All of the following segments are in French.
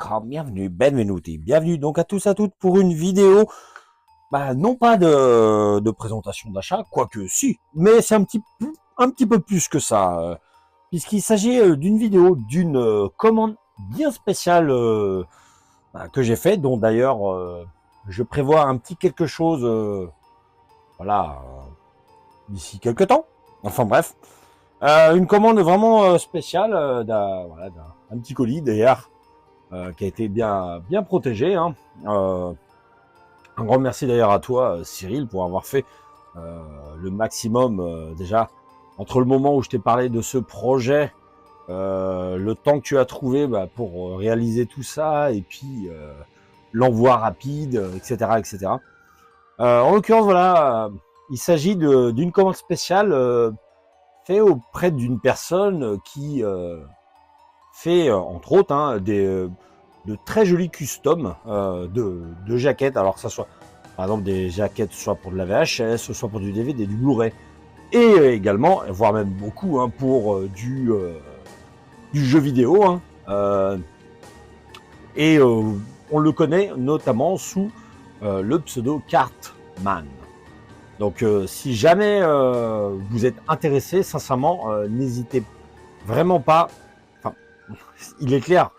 welcome, bienvenue, benvenuti, bienvenue donc à tous à toutes pour une vidéo, non pas de présentation d'achat, quoique si, mais c'est un petit peu plus que ça, puisqu'il s'agit d'une vidéo, d'une commande bien spéciale que j'ai fait, dont d'ailleurs je prévois un petit quelque chose, voilà, d'ici quelques temps, enfin bref. Une commande vraiment spéciale d'un petit colis d'ailleurs qui a été bien protégé. Hein. Un grand merci d'ailleurs à toi Cyril pour avoir fait le maximum déjà entre le moment où je t'ai parlé de ce projet, le temps que tu as trouvé pour réaliser tout ça et puis l'envoi rapide, etc. etc. En l'occurrence voilà, il s'agit d'une commande spéciale fait auprès d'une personne qui fait, entre autres, hein, de très jolis customs de jaquettes. Alors que ça soit, par exemple, des jaquettes soit pour de la VHS, soit pour du DVD, du Blu-ray. Et également, voire même beaucoup, hein, pour du jeu vidéo. Hein, on le connaît notamment sous le pseudo Cartman. Donc si jamais vous êtes intéressé, sincèrement, n'hésitez vraiment pas. Enfin, il est clair,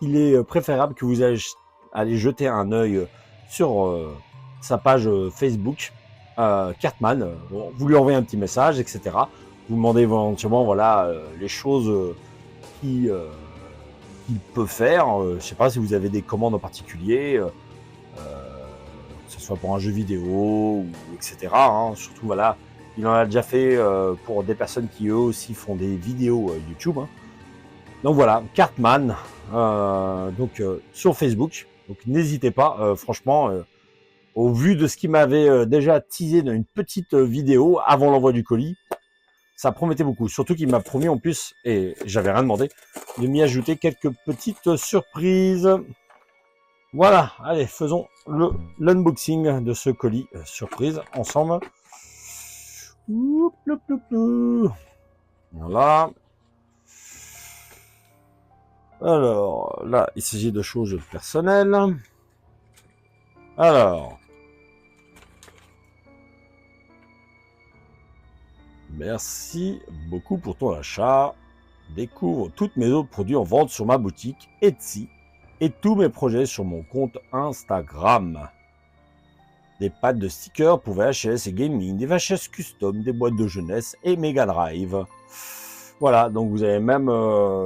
il est préférable que vous allez jeter un œil sur sa page Facebook, Cartman. Vous lui envoyez un petit message, etc. Vous demandez éventuellement voilà, les choses qu'il peut faire. Je sais pas si vous avez des commandes en particulier. Que ce soit pour un jeu vidéo, ou etc. Hein. Surtout, voilà, il en a déjà fait pour des personnes qui, eux aussi, font des vidéos YouTube. Hein. Donc voilà, Cartman, sur Facebook. Donc n'hésitez pas, franchement, au vu de ce qu'il m'avait déjà teasé dans une petite vidéo avant l'envoi du colis, ça promettait beaucoup. Surtout qu'il m'a promis en plus, et j'avais rien demandé, de m'y ajouter quelques petites surprises. Voilà, allez, faisons l'unboxing de ce colis surprise ensemble. Voilà. Alors, là, il s'agit de choses personnelles. Alors. Merci beaucoup pour ton achat. Découvre toutes mes autres produits en vente sur ma boutique Etsy et tous mes projets sur mon compte Instagram. Des pattes de stickers pour VHS et gaming, des VHS custom, des boîtes de jeunesse et Mega Drive. Voilà, donc vous avez même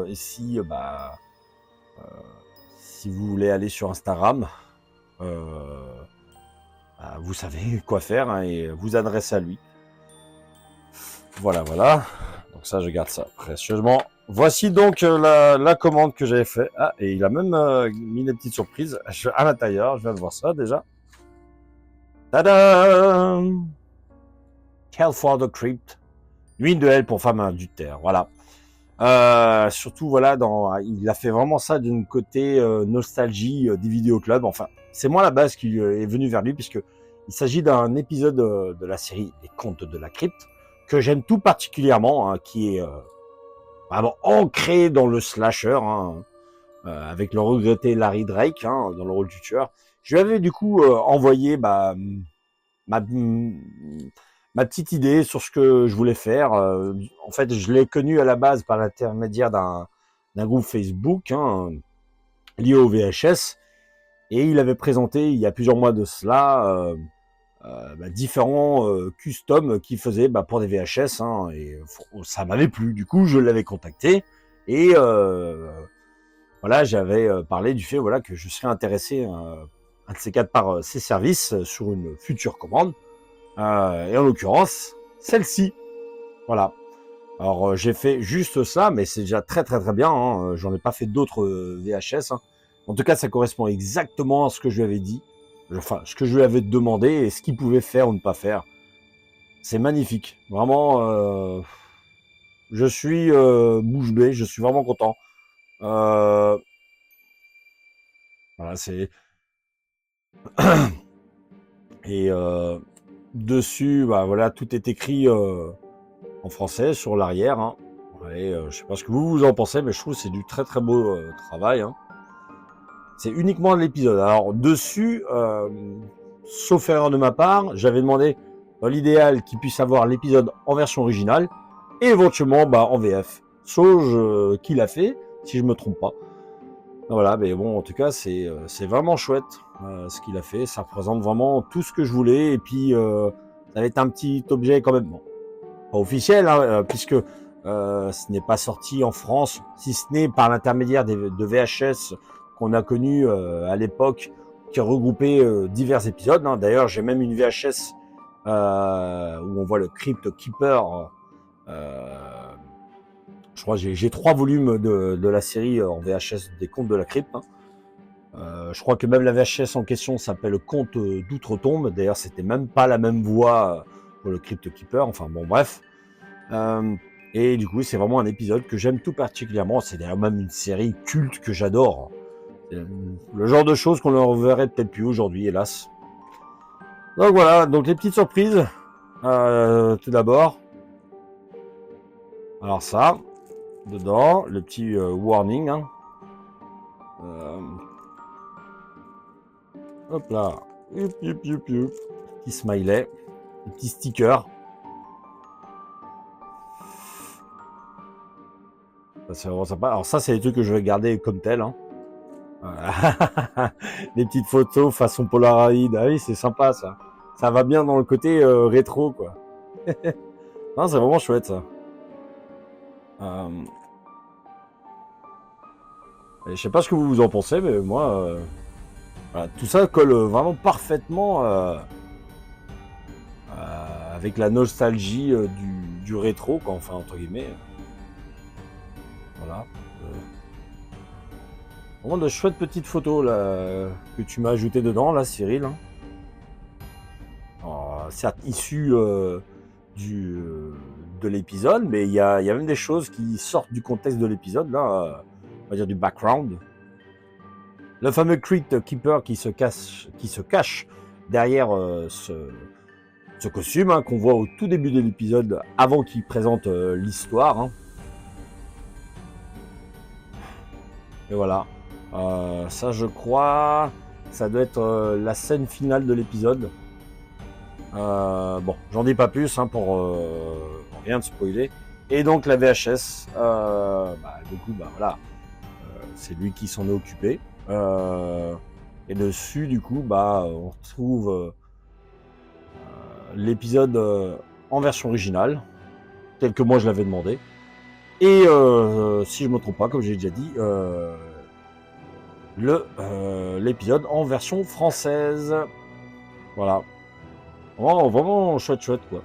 ici, si vous voulez aller sur Instagram, vous savez quoi faire hein, et vous adresser à lui. Voilà, voilà. Donc ça, je garde ça précieusement. Voici donc la commande que j'avais fait. Ah, et il a même mis des petites surprises à l'intérieur. Je viens de voir ça déjà. Tada! Hell for the Crypt. Nuit de Hell pour femmes adultères. Voilà. Surtout, voilà, il a fait vraiment ça d'une côté nostalgie des vidéoclubs. Enfin, c'est moi la base qui est venue vers lui, puisque il s'agit d'un épisode de la série Les Contes de la Crypte, que j'aime tout particulièrement, hein, qui est vraiment ancré dans le slasher, hein, avec le regretté Larry Drake hein, dans le rôle du tueur. Je lui avais du coup envoyé ma petite idée sur ce que je voulais faire. En fait, je l'ai connu à la base par l'intermédiaire d'un groupe Facebook hein, lié au VHS, et il avait présenté il y a plusieurs mois de cela différents customs qu'il faisait pour des VHS, hein, et ça m'avait plu. Du coup, je l'avais contacté et voilà, j'avais parlé du fait voilà que je serais intéressé un de ces quatre par ses services sur une future commande. Et en l'occurrence, celle-ci. Voilà. Alors j'ai fait juste ça, mais c'est déjà très très très bien. Hein. J'en ai pas fait d'autres VHS. Hein. En tout cas, ça correspond exactement à ce que je lui avais dit. Enfin, ce que je lui avais demandé et ce qu'il pouvait faire ou ne pas faire. C'est magnifique. Vraiment, je suis bouche bée. Je suis vraiment content. Voilà, c'est... Et dessus, voilà, tout est écrit en français sur l'arrière. Hein. Et je sais pas ce que vous en pensez, mais je trouve que c'est du très très beau travail. Hein. C'est uniquement l'épisode. Alors dessus, sauf erreur de ma part, j'avais demandé dans l'idéal qu'il puisse avoir l'épisode en version originale et éventuellement en VF. Chose qu'il a fait, si je me trompe pas. Voilà, mais bon, en tout cas, c'est vraiment chouette ce qu'il a fait. Ça représente vraiment tout ce que je voulais. Et puis, ça va être un petit objet quand même, bon, pas officiel, hein, puisque ce n'est pas sorti en France, si ce n'est par l'intermédiaire de VHS qu'on a connu à l'époque, qui regroupait divers épisodes. Hein. D'ailleurs, j'ai même une VHS où on voit le Crypt Keeper. Je crois que j'ai 3 volumes de la série en VHS des Contes de la Crypte. Hein. Je crois que même la VHS en question s'appelle Contes d'Outre-Tombe. D'ailleurs, c'était même pas la même voix pour le Crypt Keeper. Enfin bon, bref. Et du coup, c'est vraiment un épisode que j'aime tout particulièrement. C'est d'ailleurs même une série culte que j'adore. Le genre de choses qu'on ne reverrait peut-être plus aujourd'hui, hélas. Donc voilà, donc les petites surprises. Tout d'abord. Alors ça, dedans, le petit warning. Hein. Hop là. Youp, youp, youp, youp. Petit smiley. Petit sticker. Ça, c'est vraiment sympa. Alors ça, c'est des trucs que je vais garder comme tel. Hein. Voilà. Des petites photos façon Polaroid. Ah oui, c'est sympa ça. Ça va bien dans le côté rétro, quoi. Non, c'est vraiment chouette ça. Je sais pas ce que vous en pensez, mais moi, voilà, tout ça colle vraiment parfaitement avec la nostalgie du rétro, quoi, enfin entre guillemets. Voilà. Vraiment de chouettes petites photos là que tu m'as ajoutées dedans, là, Cyril. Hein. Certes issues de l'épisode, mais il y a même des choses qui sortent du contexte de l'épisode, là, on va dire du background. Le fameux Crypt Keeper qui se cache derrière ce costume hein, qu'on voit au tout début de l'épisode avant qu'il présente l'histoire. Hein. Et voilà. Ça, je crois, ça doit être la scène finale de l'épisode. Bon, j'en dis pas plus hein, pour rien de spoiler. Et donc la VHS, du coup, voilà, c'est lui qui s'en est occupé. Et dessus, du coup, on retrouve l'épisode en version originale, tel que moi je l'avais demandé. Et si je me trompe pas, comme j'ai déjà dit, l'épisode en version française. Voilà. Vraiment chouette, quoi.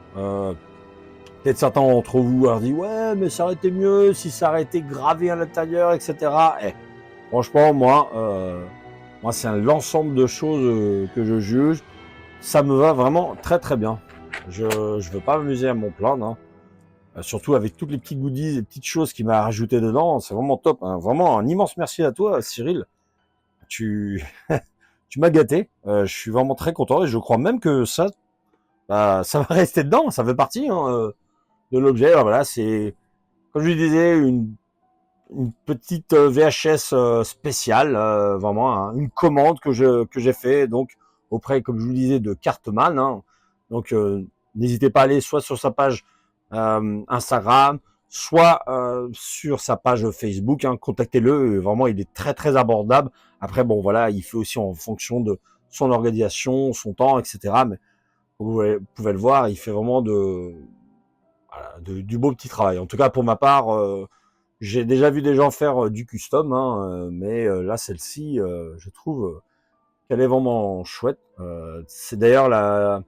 Peut-être certains d'entre vous ont dit ouais, mais ça aurait été mieux si ça aurait été gravé à l'intérieur, etc. Franchement, moi, c'est l'ensemble de choses que je juge. Ça me va vraiment très très bien. Je veux pas m'amuser à m'en plaindre. Hein. Surtout avec toutes les petits goodies, les petites choses qu'il m'a rajouté dedans, c'est vraiment top. Hein. Vraiment un immense merci à toi, Cyril. Tu m'as gâté. Je suis vraiment très content et je crois même que ça va rester dedans. Ça fait partie hein, de l'objet. Voilà, c'est comme je lui disais une petite VHS spéciale, vraiment hein, une commande que j'ai fait donc auprès, comme je vous le disais, de Cartman. Hein. Donc n'hésitez pas à aller soit sur sa page Instagram, soit sur sa page Facebook. Hein, contactez-le. Vraiment, il est très très abordable. Après, bon voilà, il fait aussi en fonction de son organisation, son temps, etc. Mais vous pouvez le voir, il fait vraiment du beau petit travail. En tout cas, pour ma part, j'ai déjà vu des gens faire du custom, hein, mais là, celle-ci, je trouve qu'elle est vraiment chouette. C'est d'ailleurs la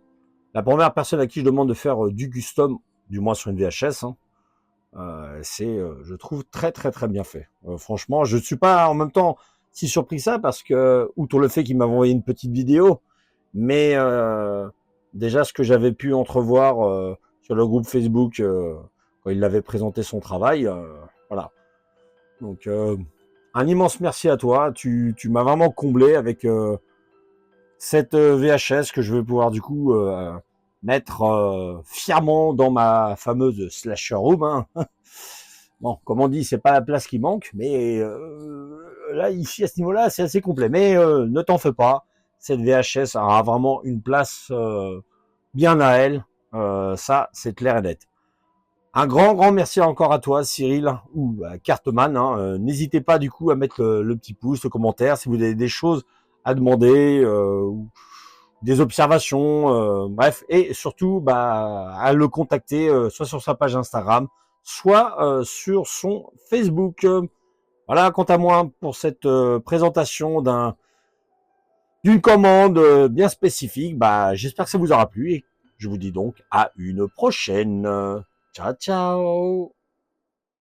première personne à qui je demande de faire du custom, du moins sur une VHS. Hein. C'est, je trouve, très très très bien fait. Franchement, je ne suis pas en même temps si surpris que ça, parce que, outre le fait qu'il m'avait envoyé une petite vidéo, mais déjà ce que j'avais pu entrevoir sur le groupe Facebook quand il avait présenté son travail, voilà. Donc un immense merci à toi, tu m'as vraiment comblé avec cette VHS que je vais pouvoir du coup mettre fièrement dans ma fameuse slasher room. Hein. Bon, comme on dit, c'est pas la place qui manque, mais là, ici, à ce niveau-là, c'est assez complet. Mais ne t'en fais pas, cette VHS aura vraiment une place bien à elle. Ça, c'est clair et net. Un grand merci encore à toi, Cyril, ou Cartman. Hein. N'hésitez pas du coup à mettre le petit pouce, le commentaire, si vous avez des choses à demander, ou des observations, bref, et surtout à le contacter soit sur sa page Instagram, soit sur son Facebook. Voilà, quant à moi, pour cette présentation d'une commande bien spécifique, j'espère que ça vous aura plu et je vous dis donc à une prochaine. Ciao, ciao.